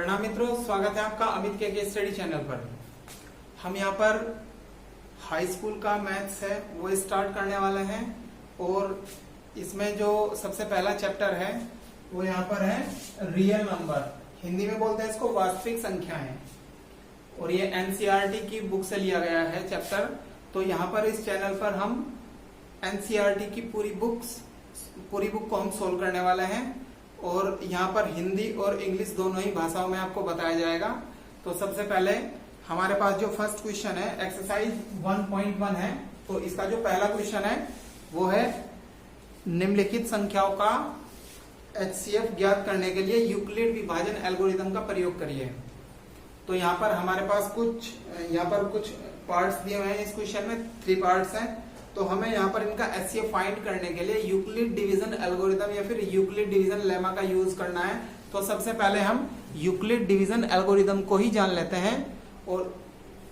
प्रणाम मित्रों, स्वागत है आपका अमित के स्टडी चैनल पर। हम यहाँ पर हाई स्कूल का मैथ्स है वो स्टार्ट करने वाले हैं और इसमें जो सबसे पहला चैप्टर है वो यहाँ पर है रियल नंबर। हिंदी में बोलते हैं इसको वास्तविक संख्याएं, और ये एनसीईआरटी की बुक से लिया गया है चैप्टर। तो यहाँ पर इस चैनल पर हम एनसीईआरटी की पूरी बुक को हम सोल्व करने वाले हैं और यहाँ पर हिंदी और इंग्लिश दोनों ही भाषाओं में आपको बताया जाएगा। तो सबसे पहले हमारे पास जो फर्स्ट क्वेश्चन है एक्सरसाइज 1.1 है। तो इसका जो पहला क्वेश्चन है वो है निम्नलिखित संख्याओं का एचसीएफ ज्ञात करने के लिए यूक्लिड विभाजन एल्गोरिथम का प्रयोग करिए। तो यहाँ पर हमारे पास कुछ पार्ट्स दिए हुए हैं। इस क्वेश्चन में 3 पार्ट्स हैं। तो हमें यहाँ पर इनका एचसीएफ फाइंड करने के लिए यूक्लिड डिवीजन एल्गोरिथम या फिर यूक्लिड डिवीजन लेमा का यूज करना है। तो सबसे पहले हम यूक्लिड डिवीजन एल्गोरिथम को ही जान लेते हैं और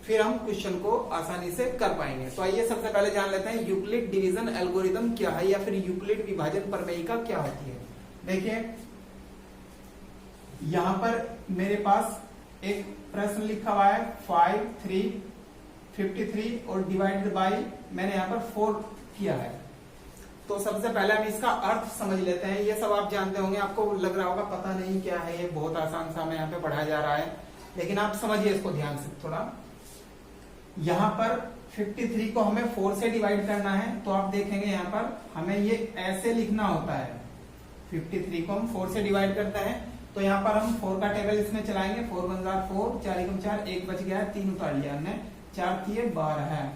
फिर हम क्वेश्चन को आसानी से कर पाएंगे। तो आइए सबसे पहले जान लेते हैं यूक्लिड डिवीजन एल्गोरिथम क्या है या फिर यूक्लिड विभाजन प्रमेयिका क्या होती है। देखिए यहाँ पर मेरे पास एक प्रश्न लिखा हुआ है 5, 3, 53 और डिवाइडेड बाय मैंने यहाँ पर 4 किया है। तो सबसे पहले हम इसका अर्थ समझ लेते हैं। ये सब आप जानते होंगे, आपको लग रहा होगा पता नहीं क्या है, ये बहुत आसान सा हमें यहाँ पे पढ़ाया जा रहा है, लेकिन आप समझिए इसको ध्यान से थोड़ा। यहाँ पर 53 को हमें 4 से डिवाइड करना है। तो आप देखेंगे यहाँ पर हमें ये ऐसे लिखना होता है। 53 को हम 4 से डिवाइड करते हैं। तो यहाँ पर हम 4 का टेबल इसमें चलाएंगे। 4 1 4, 4 1 4, 1 बच गया है, 3 उतार लिया हमने, 4 3 12 है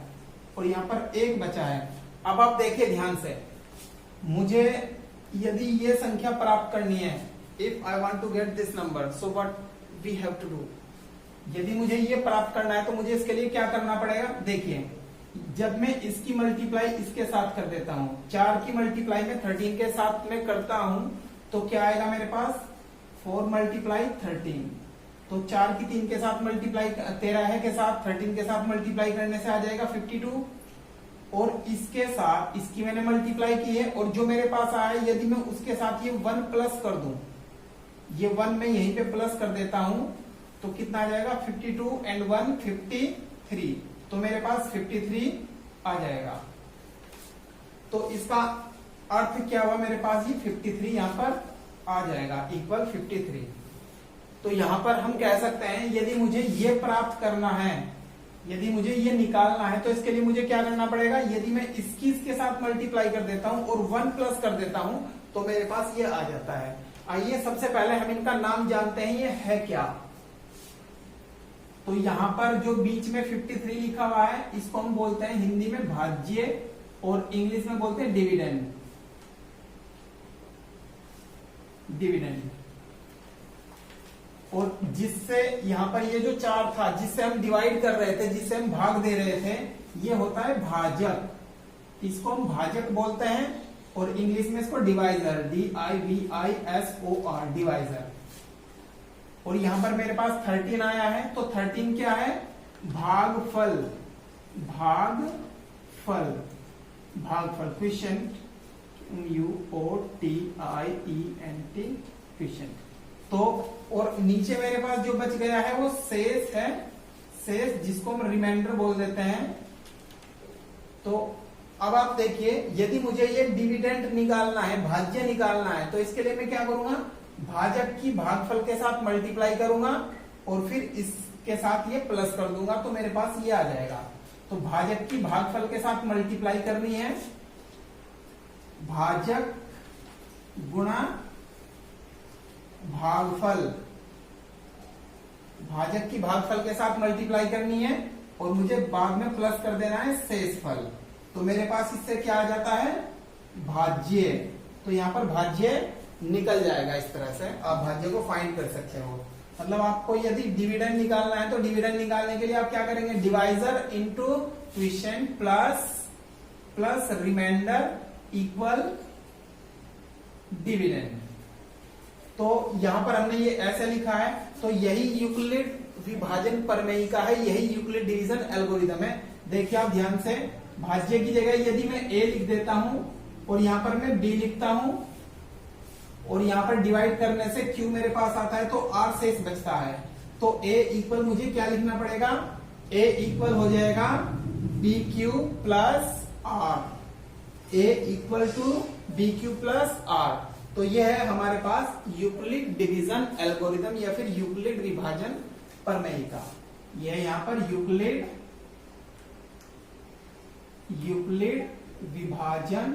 और यहाँ पर 1 बचा है। अब आप देखिए ध्यान से, मुझे यदि ये संख्या प्राप्त करनी है, if I want to get this number so what we have to do. यदि मुझे ये प्राप्त करना है तो मुझे इसके लिए क्या करना पड़ेगा। देखिए जब मैं इसकी मल्टीप्लाई इसके साथ कर देता हूं, 4 की मल्टीप्लाई में 13 के साथ में करता हूं, तो क्या आएगा मेरे पास 4 × 13। तो 4 की 3 के साथ मल्टीप्लाई 13 है के साथ 13 के साथ मल्टीप्लाई करने से आ जाएगा 52 और इसके साथ इसकी मैंने मल्टीप्लाई की है और जो मेरे पास आया है यदि मैं उसके साथ ये 1 प्लस कर दूं, ये 1 मैं यहीं पे प्लस कर देता हूं तो कितना आ जाएगा 52 एंड 1 53। तो मेरे पास 53 आ जाएगा। तो इसका अर्थ क्या हुआ, मेरे पास ये 53 यहां पर आ जाएगा इक्वल 53। तो यहां पर हम कह सकते हैं यदि मुझे ये प्राप्त करना है, यदि मुझे ये निकालना है तो इसके लिए मुझे क्या करना पड़ेगा। यदि मैं इसके साथ मल्टीप्लाई कर देता हूं और 1 प्लस कर देता हूं तो मेरे पास ये आ जाता है। आइए सबसे पहले हम इनका नाम जानते हैं, ये है क्या। तो यहां पर जो बीच में 53 लिखा हुआ है इसको हम बोलते हैं हिंदी में भाज्य और इंग्लिश में बोलते हैं डिविडेंड। और जिससे यहाँ पर ये जो 4 था जिससे हम डिवाइड कर रहे थे, जिससे हम भाग दे रहे थे, ये होता है भाजक। इसको हम भाजक बोलते हैं और इंग्लिश में इसको डिवाइजर, DIVISOR डिवाइजर। और यहाँ पर मेरे पास 13 आया है। तो 13 क्या है, भागफल। Question UOTIENT question. तो और नीचे मेरे पास जो बच गया है वो शेष है, शेष जिसको हम रिमाइंडर बोल देते हैं। तो अब आप देखिए यदि मुझे ये डिविडेंड निकालना है, भाज्य निकालना है, तो इसके लिए मैं क्या करूंगा, भाजक की भागफल के साथ मल्टीप्लाई करूंगा और फिर इसके साथ ये प्लस कर दूंगा तो मेरे पास ये आ जाएगा। तो भाजक की भागफल के साथ मल्टीप्लाई करनी है, भाजक गुणा भागफल, भाजक की भागफल के साथ मल्टीप्लाई करनी है और मुझे बाद में प्लस कर देना है शेषफल। तो मेरे पास इससे क्या आ जाता है, भाज्य। तो यहाँ पर भाज्य निकल जाएगा। इस तरह से आप भाज्य को फाइंड कर सकते हो। मतलब आपको यदि डिविडेंड निकालना है तो डिविडेंड निकालने के लिए आप क्या करेंगे, divisor into quotient plus remainder equal dividend. तो यहां पर हमने ये ऐसे लिखा है। तो यही यूक्लिड विभाजन प्रमेयिका है, यही यूक्लिड डिवीजन एल्गोरिथम है। देखिए आप ध्यान से, भाज्य की जगह यदि मैं A लिख देता हूं और यहां पर मैं B लिखता हूं और यहाँ पर डिवाइड करने से Q मेरे पास आता है तो R शेष बचता है। तो A इक्वल मुझे क्या लिखना पड़ेगा, A इक्वल हो जाएगा BQ plus R, A equal to BQ plus R। तो यह है हमारे पास यूक्लिड डिवीजन एल्गोरिदम या फिर यूक्लिड विभाजन प्रमेय का। यह यहाँ पर यूक्लिड विभाजन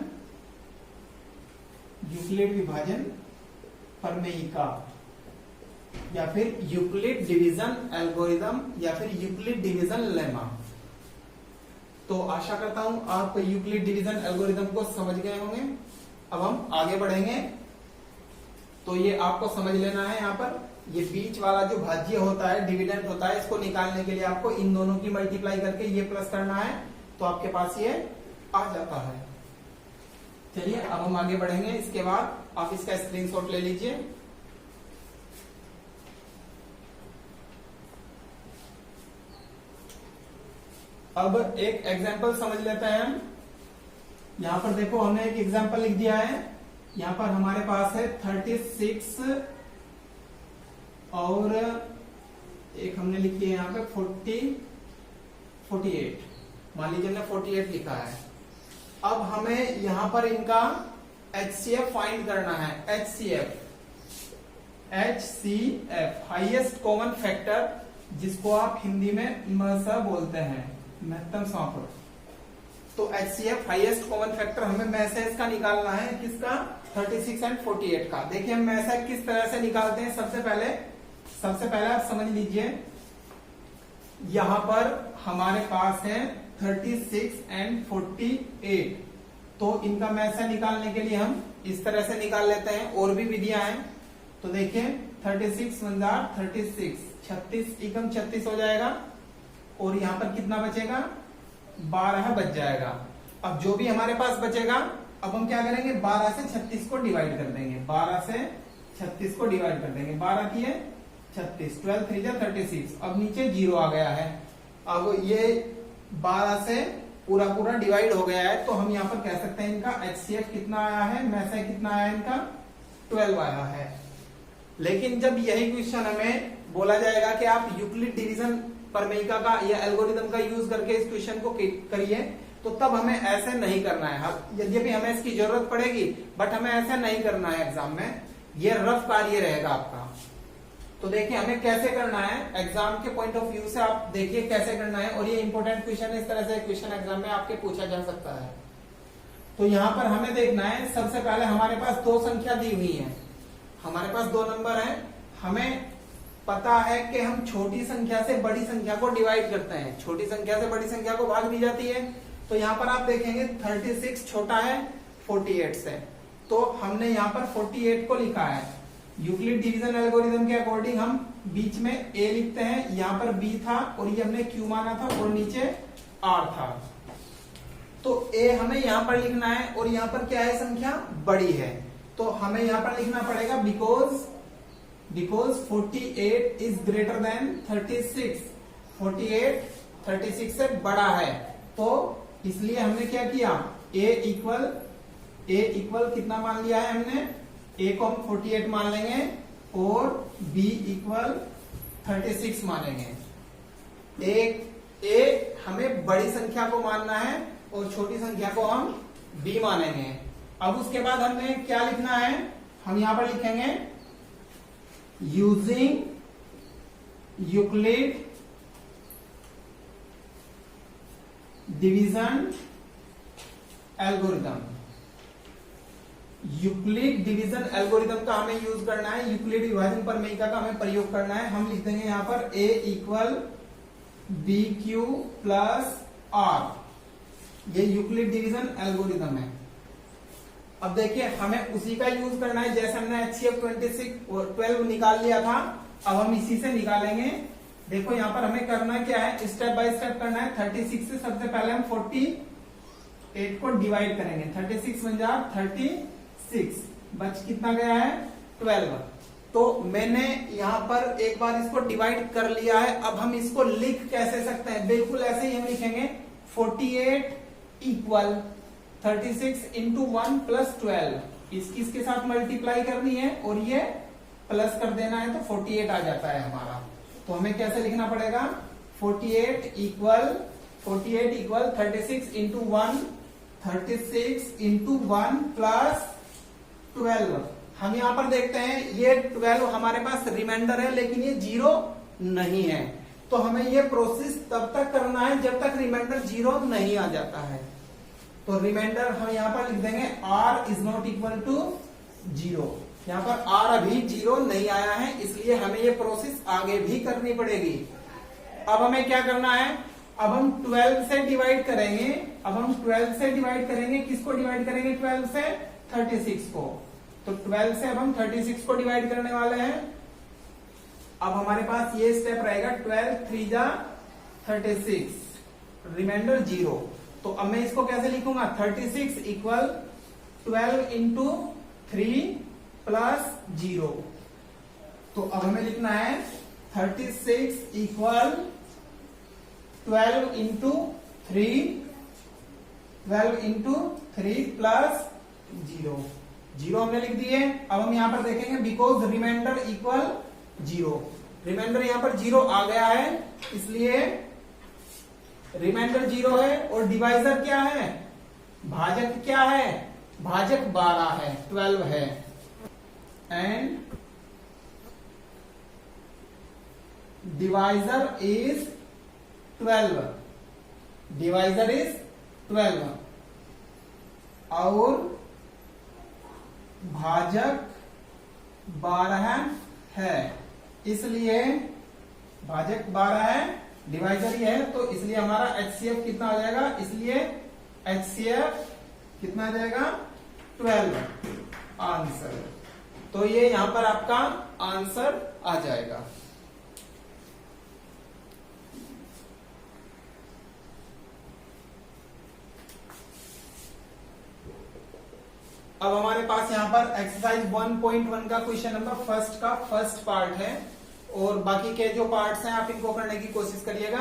प्रमेय का या फिर यूक्लिड डिवीजन एल्गोरिदम या फिर यूक्लिड डिवीजन लेमा। तो आशा करता हूं आप यूक्लिड डिवीजन एल्गोरिदम को समझ गए होंगे। अब हम आगे बढ़ेंगे। तो ये आपको समझ लेना है, यहाँ पर ये बीच वाला जो भाज्य होता है, डिविडेंड होता है, इसको निकालने के लिए आपको इन दोनों की मल्टीप्लाई करके ये प्लस करना है, तो आपके पास ये आ जाता है। चलिए अब हम आगे बढ़ेंगे। इसके बाद आप इसका स्क्रीनशॉट ले लीजिए। अब एक एग्जांपल समझ लेते हैं हम। यहां पर देखो हमने एक एग्जांपल लिख दिया है। यहां पर हमारे पास है 36 और एक हमने लिखी है यहाँ पे 48। मान लीजिए हमने 48 लिखा है। अब हमें यहां पर इनका HCF फाइंड करना है। HCF हाईएस्ट कॉमन फैक्टर, जिसको आप हिंदी में महसा बोलते हैं, महत्तम सांपुर। तो HCF हाईएस्ट कॉमन फैक्टर हमें मैसेज का निकालना है। किसका? 36 एंड 48 का। देखिए हम मैसेज किस तरह से निकालते हैं। सबसे पहले आप समझ लीजिए, यहां पर हमारे पास है 36 एंड 48। तो इनका मैसेज निकालने के लिए हम इस तरह से निकाल लेते हैं। और भी विधियां हैं। तो देखिए 36 मंदार 36, 36 एकम 36 हो जाएगा। और यहां पर कितना बचेगा? 12 बच जाएगा। अब जो भी हमारे पास बचेगा, अब हम क्या करेंगे, 12 से 36 को डिवाइड कर देंगे। 12 से 36 को डिवाइड कर देंगे। 12 की है 36, 12 3 जा 36। अब नीचे 0 आ गया है। अब ये 12 से पूरा डिवाइड हो गया है। तो हम यहाँ पर कह सकते हैं इनका HCF कितना आया है, मैसेज कितना आया इनका, 12 आया है। लेकिन जब यही क्वेश्चन हमें बोला जाएगा कि आप यूक्लिड डिवीजन प्रमेयिका का या एल्गोरिदम का यूज करके इस क्वेश्चन को करिए, तो तब हमें ऐसे नहीं करना है। यद्यपि हमें इसकी जरूरत पड़ेगी, बट हमें ऐसा नहीं करना है एग्जाम में। ये रफ कार्य रहेगा आपका। तो देखिए हमें कैसे करना है, एग्जाम के पॉइंट ऑफ व्यू से आप देखिए कैसे करना है। और ये इंपॉर्टेंट क्वेश्चन है, इस तरह से क्वेश्चन एग्जाम में आपके पूछा जा सकता है। तो यहाँ पर हमें देखना है, सबसे पहले हमारे पास 2 संख्या दी हुई है। हमारे पास 2 नंबर है। हमें पता है कि हम छोटी संख्या से बड़ी संख्या को डिवाइड करते हैं, छोटी संख्या से बड़ी संख्या को भाग दी जाती है। तो यहाँ पर आप देखेंगे 36 छोटा है 48 से। तो हमने यहाँ पर 48 को लिखा है। यूक्लिड डिवीजन एल्गोरिदम के अकॉर्डिंग हम बीच में A लिखते हैं, यहाँ पर B था और ये हमने Q माना था और नीचे R था। तो A हमें यहाँ पर लिखना है और यहाँ पर क्या है, संख्या बड़ी है। तो हमें यहाँ पर लिखना पड़ेगा बिकॉज 48 इज ग्रेटर देन 36। 48 36 से बड़ा है। तो इसलिए हमने क्या किया, A इक्वल कितना मान लिया है हमने, A को हम 48 मान लेंगे और B इक्वल 36 मानेंगे। A हमें बड़ी संख्या को मानना है और छोटी संख्या को हम B मानेंगे। अब उसके बाद हमें क्या लिखना है, हम यहां पर लिखेंगे using Euclid division algorithm. Euclid division algorithm का हमें यूज करना है, यूक्लिड विभाजन प्रमेयिका का हमें प्रयोग करना है। हम लिख देंगे यहां पर A equal BQ plus R। ये यूक्लिड डिवीजन एल्गोरिदम है। अब देखिए हमें उसी का यूज करना है, जैसे हमने HCF 12 निकाल लिया था, अब हम इसी से निकालेंगे। देखो यहाँ पर हमें करना क्या है, स्टेप बाय स्टेप करना है। 36 से सबसे पहले हम 48 को डिवाइड करेंगे। 36 बन जा 36, बच कितना गया है 12। तो मैंने यहाँ पर एक बार इसको डिवाइड कर लिया है। अब हम इसको लिख कैसे सकते हैं, बिल्कुल ऐसे ही हम लिखेंगे 48 इक्वल 36 इंटू 1 प्लस 12, इसके साथ मल्टीप्लाई करनी है और ये प्लस कर देना है, तो 48 आ जाता है हमारा। तो हमें कैसे लिखना पड़ेगा, 48 इक्वल 36 इंटू 1, 36 इंटू 1 प्लस 12। हम यहां पर देखते हैं ये 12 हमारे पास रिमाइंडर है, लेकिन ये 0 नहीं है। तो हमें ये प्रोसेस तब तक करना है जब तक रिमाइंडर 0 नहीं आ जाता है। तो रिमाइंडर हम यहां पर लिख देंगे r is not equal to 0। यहां पर r अभी 0 नहीं आया है, इसलिए हमें ये प्रोसेस आगे भी करनी पड़ेगी। अब हमें क्या करना है, अब हम 12 से डिवाइड करेंगे। अब हम 12 से डिवाइड करेंगे, किसको डिवाइड करेंगे 12 से, 36 को। तो 12 से अब हम 36 को डिवाइड करने वाले हैं। अब हमारे पास ये स्टेप रहेगा, 12 3 जा 36, रिमाइंडर 0। तो अब मैं इसको कैसे लिखूंगा, 36 इक्वल 12 इंटू 3 प्लस 0। तो अब हमें लिखना है 36 इक्वल 12 इंटू 3 प्लस 0 हमने लिख दिए। अब हम यहां पर देखेंगे बिकॉज रिमाइंडर इक्वल 0, रिमाइंडर यहां पर 0 आ गया है, इसलिए रिमाइंडर 0 है। और डिवाइजर क्या है, भाजक क्या है, भाजक 12 है, 12 है। And divisor is 12, divisor is 12 और भाजक 12 है, इसलिए भाजक 12 है, डिवाइजर ही है, तो इसलिए हमारा HCF कितना आ जाएगा, इसलिए HCF कितना आ जाएगा 12 आंसर। तो ये यहां पर आपका आंसर आ जाएगा। अब हमारे पास यहाँ पर एक्सरसाइज 1.1 का क्वेश्चन नंबर फर्स्ट का फर्स्ट पार्ट है, और बाकी के जो पार्ट्स हैं आप इनको करने की कोशिश करिएगा।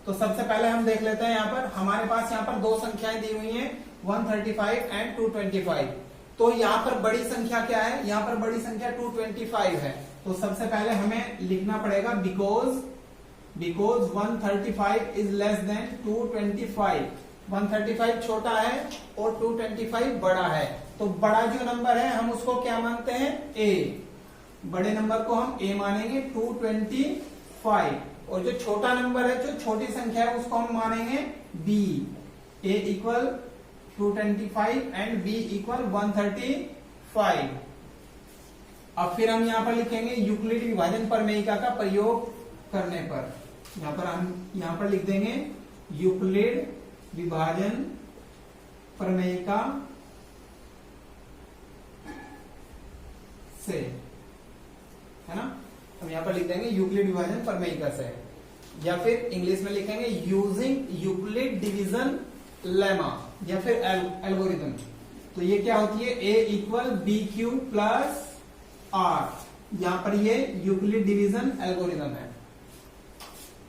तो सबसे पहले हम देख लेते हैं, यहाँ पर हमारे पास यहाँ पर दो संख्याएं दी हुई हैं 135 एंड 225। तो यहाँ पर बड़ी संख्या क्या है, यहाँ पर बड़ी संख्या 225 है। तो सबसे पहले हमें लिखना पड़ेगा बिकॉज 135 इज लेस देन 225। 135 छोटा है और 225 बड़ा है। तो बड़ा जो नंबर है हम उसको क्या मानते हैं, ए। बड़े नंबर को हम ए मानेंगे 225, और जो छोटा नंबर है, जो छोटी संख्या है, उसको हम मानेंगे B. A equal 225 and B equal 135। अब फिर हम यहां पर लिखेंगे यूक्लिड विभाजन प्रमेयिका का प्रयोग करने पर। हम यहां पर लिख देंगे यूक्लिड विभाजन प्रमेयिका से, है ना। हम यहां पर लिख देंगे यूक्लिड विभाजन प्रमेयिका से, या फिर इंग्लिश में लिखेंगे यूजिंग यूक्लिड डिवीजन लेमा, या फिर एल्गोरिथम। तो ये क्या होती है, A equal B Q plus R. यहां पर ये यूक्लिड डिवीजन एल्गोरिथम है।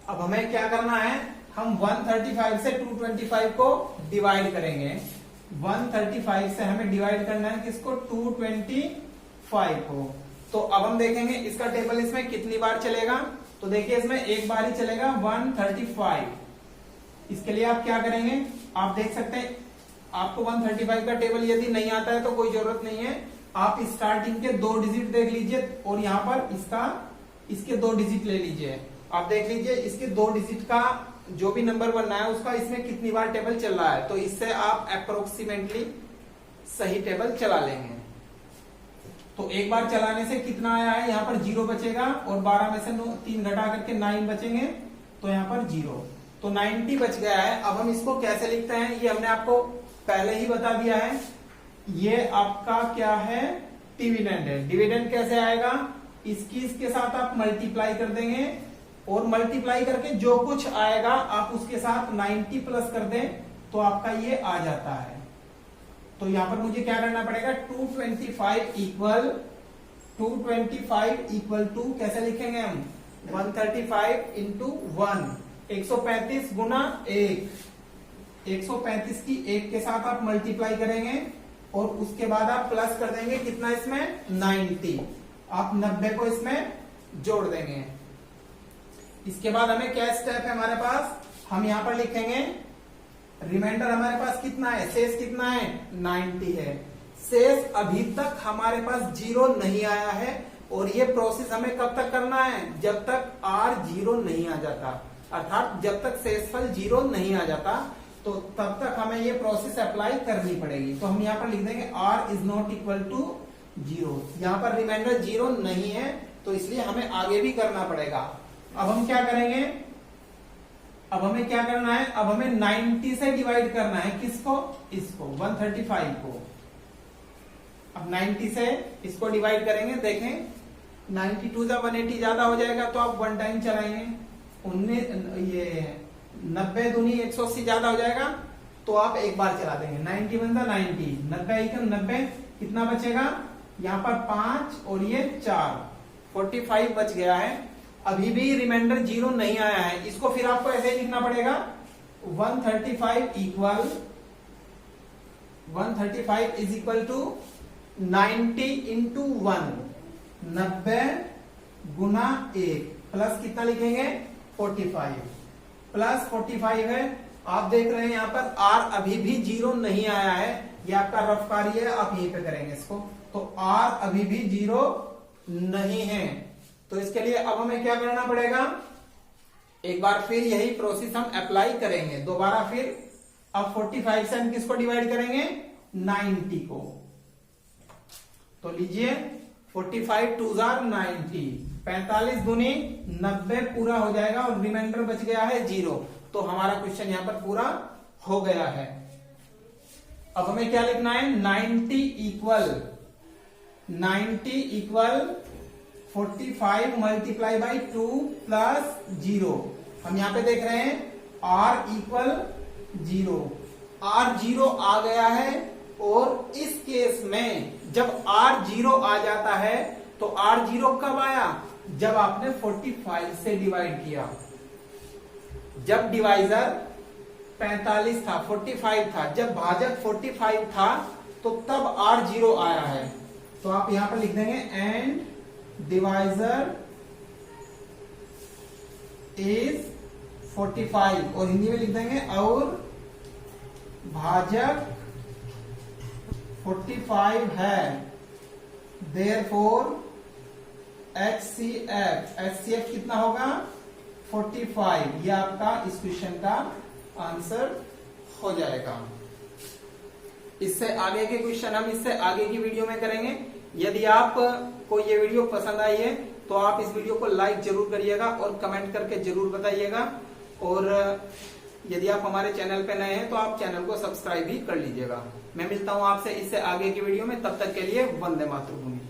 अब हमें क्या करना है, हम 135 से 225 को डिवाइड करेंगे। 135 से हमें डिवाइड करना है किसको, 225 को। तो अब हम देखेंगे इसका टेबल इसमें कितनी बार चलेगा। तो देखिए इसमें एक बार ही चलेगा 135। इसके लिए आप क्या करेंगे, आप देख सकते हैं, आपको 135 का टेबल यदि नहीं आता है तो कोई जरूरत नहीं है, आप स्टार्टिंग के 2 डिजिट देख लीजिए और यहां पर इसके 2 डिजिट ले लीजिए। आप देख लीजिए इसके 2 डिजिट का जो भी नंबर बनना है उसका इसमें कितनी बार टेबल चल रहा है, तो इससे आप अप्रोक्सीमेटली सही टेबल चला लेंगे। तो एक बार चलाने से कितना आया है, यहाँ पर 0 बचेगा, और 12 में से 3 घटा करके 9 बचेंगे, तो यहाँ पर 0, तो 90 बच गया है। अब हम इसको कैसे लिखते हैं, ये हमने आपको पहले ही बता दिया है। ये आपका क्या है, डिविडेंड है। डिविडेंड कैसे आएगा, इसके साथ आप मल्टीप्लाई कर देंगे, और मल्टीप्लाई करके जो कुछ आएगा आप उसके साथ 90 प्लस कर दें, तो आपका ये आ जाता है। तो यहां पर मुझे क्या करना पड़ेगा, 225 इक्वल टू कैसे लिखेंगे हम, 135 इंटू 1, 135 गुना 1, 135 की 1 के साथ आप मल्टीप्लाई करेंगे और उसके बाद आप प्लस कर देंगे कितना इसमें 90, आप 90 को इसमें जोड़ देंगे। इसके बाद हमें क्या स्टेप है हमारे पास, हम यहां पर लिखेंगे रिमाइंडर हमारे पास कितना है, शेष कितना है 90 है। शेष अभी तक हमारे पास 0 नहीं आया है और ये प्रोसेस हमें कब तक करना है, जब तक r 0 नहीं आ जाता, अर्थात जब तक शेषफल 0 नहीं आ जाता तो तब तक हमें ये प्रोसेस अप्लाई करनी पड़ेगी। तो हम यहाँ पर लिख देंगे r is not equal to 0। यहाँ पर रिमाइंडर 0 नहीं है तो इसलिए हमें आगे भी करना पड़ेगा। अब हम क्या करेंगे, अब हमें क्या करना है, अब हमें 90 से डिवाइड करना है किसको, इसको 135 को। अब 90 से इसको डिवाइड करेंगे, देखें 92 जा 180 ज्यादा हो जाएगा तो आप 1 टाइम चलाएंगे, 90 दूनी 180 ज्यादा हो जाएगा तो आप एक बार चला देंगे, 91 जा 90, 90 एकम 90, कितना बचेगा यहाँ पर 5 और ये 4, 45 बच गया है। अभी भी रिमाइंडर 0 नहीं आया है, इसको फिर आपको ऐसे ही लिखना पड़ेगा 135 इज इक्वल टू 90 इंटू 1, 90 गुना 1 प्लस कितना लिखेंगे 45, प्लस 45 है। आप देख रहे हैं यहाँ पर r अभी भी 0 नहीं आया है, ये आपका रफ कार्य है, आप यहीं पे करेंगे इसको, तो r अभी भी 0 नहीं है। तो इसके लिए अब हमें क्या करना पड़ेगा, एक बार फिर यही प्रोसेस हम अप्लाई करेंगे दोबारा फिर। अब 45 से हम किसको डिवाइड करेंगे 90 को, तो लीजिए 45 2 जार 90, 45 दूनी 90 पूरा हो जाएगा और रिमाइंडर बच गया है 0। तो हमारा क्वेश्चन यहां पर पूरा हो गया है। अब हमें क्या लिखना है, 90 इक्वल 45 मल्टीप्लाई बाई 2 प्लस 0। हम यहां पे देख रहे हैं r इक्वल 0, r 0 आ गया है और इस केस में जब r 0 आ जाता है तो r 0 कब आया, जब आपने 45 से डिवाइड किया, जब डिवाइजर 45 था 45 था, जब भाजक 45 था तो तब r 0 आया है। तो आप यहां पर लिख देंगे एंड डिवाइजर इज 45 और हिंदी में लिख देंगे और भाजक 45 है, देयरफॉर HCF कितना होगा 45। यह आपका इस क्वेश्चन का आंसर हो जाएगा। इससे आगे के क्वेश्चन हम इससे आगे की वीडियो में करेंगे। यदि आपको ये वीडियो पसंद आई है तो आप इस वीडियो को लाइक जरूर करिएगा और कमेंट करके जरूर बताइएगा, और यदि आप हमारे चैनल पे नए हैं तो आप चैनल को सब्सक्राइब भी कर लीजिएगा। मैं मिलता हूं आपसे इससे आगे की वीडियो में, तब तक के लिए वंदे मातरभूमि।